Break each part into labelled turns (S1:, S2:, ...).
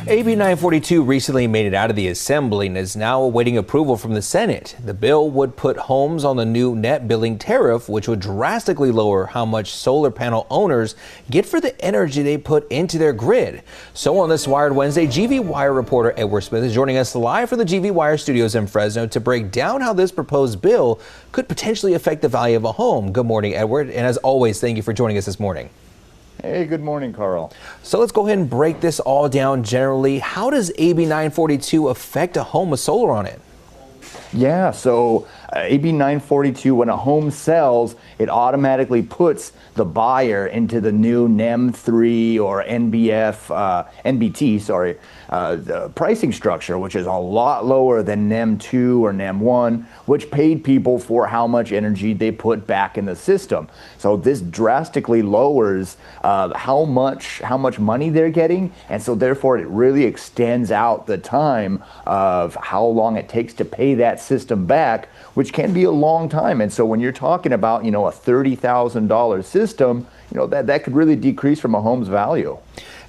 S1: AB 942 recently made it out of the Assembly and is now awaiting approval from the Senate. The bill would put homes on the new net billing tariff, which would drastically lower how much solar panel owners get for the energy they put into their grid. So on this Wired Wednesday, GV Wire reporter Edward Smith is joining us live from the GV Wire studios in Fresno to break down how this proposed bill could potentially affect the value of a home. Good morning, Edward. And as always, thank you for joining us this morning.
S2: Hey, good morning, Carl.
S1: So let's go ahead and break this all down generally. How does AB 942 affect a home with solar on it?
S2: Yeah, so AB 942, when a home sells, it automatically puts the buyer into the new NEM 3 or NBT, the pricing structure, which is a lot lower than NEM 2 or NEM 1, which paid people for how much energy they put back in the system. So this drastically lowers how much money they're getting, and so therefore it really extends out the time of how long it takes to pay that system back, which can be a long time. And so when you're talking about, a $30,000 system, that could really decrease from a home's value.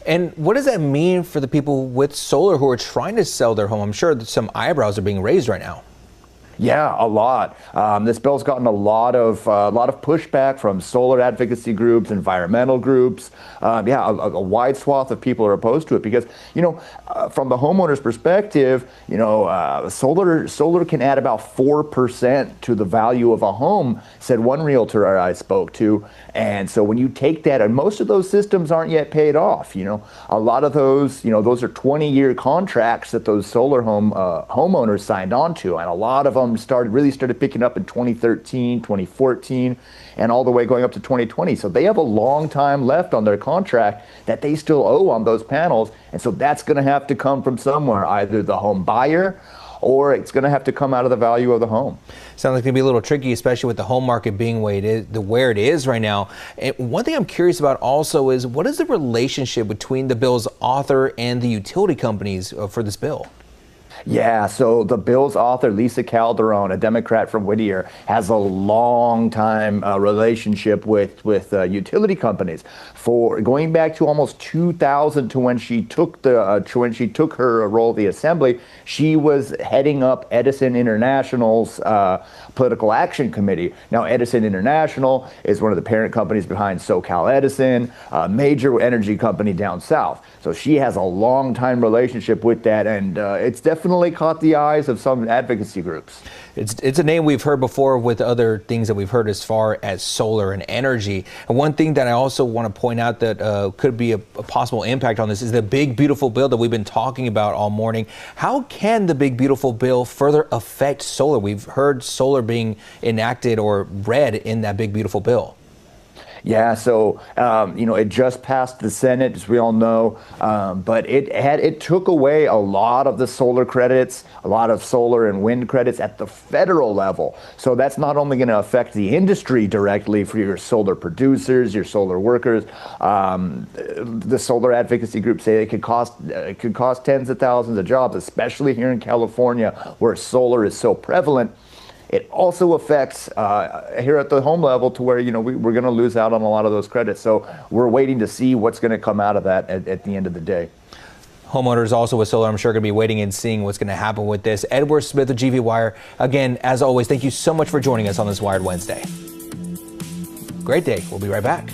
S1: And what does that mean for the people with solar who are trying to sell their home? I'm sure that some eyebrows are being raised right now.
S2: Yeah, a lot. This bill's gotten a lot of pushback from solar advocacy groups, environmental groups. A wide swath of people are opposed to it because, from the homeowner's perspective, solar can add about 4% to the value of a home, said one realtor I spoke to. And so when you take that, and most of those systems aren't yet paid off, a lot of those, those are 20-year contracts that those solar homeowners signed on to, and a lot of them started picking up in 2013, 2014, and all the way going up to 2020. So they have a long time left on their contract that they still owe on those panels. And so that's going to have to come from somewhere, either the home buyer or it's going to have to come out of the value of the home.
S1: Sounds like it's going to be a little tricky, especially with the home market being where it is right now. And one thing I'm curious about also is, what is the relationship between the bill's author and the utility companies for this bill?
S2: Yeah, so the bill's author, Lisa Calderon, a Democrat from Whittier, has a long time relationship with utility companies. For going back to almost 2000, to when she took her role at the Assembly, she was heading up Edison International's Political Action Committee. Now, Edison International is one of the parent companies behind SoCal Edison, a major energy company down south. So she has a long time relationship with that, and it's definitely caught the eyes of some advocacy groups.
S1: It's a name we've heard before with other things that we've heard as far as solar and energy. And one thing that I also want to point out that could be a possible impact on this is the Big Beautiful Bill that we've been talking about all morning. How can the Big Beautiful Bill further affect solar? We've heard solar being enacted or read in that Big Beautiful Bill.
S2: Yeah, so it just passed the Senate, as we all know, but it took away a lot of the solar credits, a lot of solar and wind credits at the federal level. So that's not only going to affect the industry directly for your solar producers, your solar workers. The solar advocacy groups say it could cost tens of thousands of jobs, especially here in California, where solar is so prevalent. It also affects here at the home level to where, we're going to lose out on a lot of those credits. So we're waiting to see what's going to come out of that at the end of the day.
S1: Homeowners also with solar, I'm sure, going to be waiting and seeing what's going to happen with this. Edward Smith of GV Wire. Again, as always, thank you so much for joining us on this Wired Wednesday. Great day. We'll be right back.